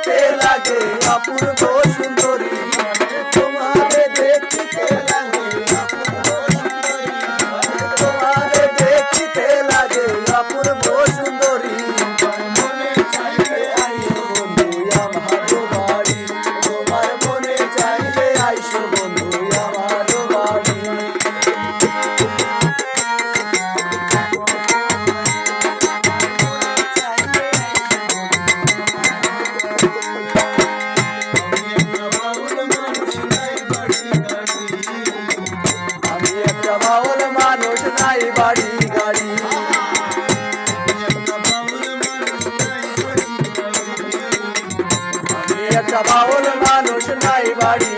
দেখিতে লাগে অপূর্ব সুন্দরী, তোমারে দেখিতে লাগে অপূর্ব সুন্দরী, তোমারে দেখিতে লাগে অপূর্ব সুন্দরী। মনে চাইলে আইসো বন্ধু আমার বাড়ি, তোমার মনে চাইলে আইসো বন্ধু আমার বাড়ি। বাউল মানুষ নাই বাড়ি গাড়ি, আমি একটা বাউল মানুষ নাই বাড়ি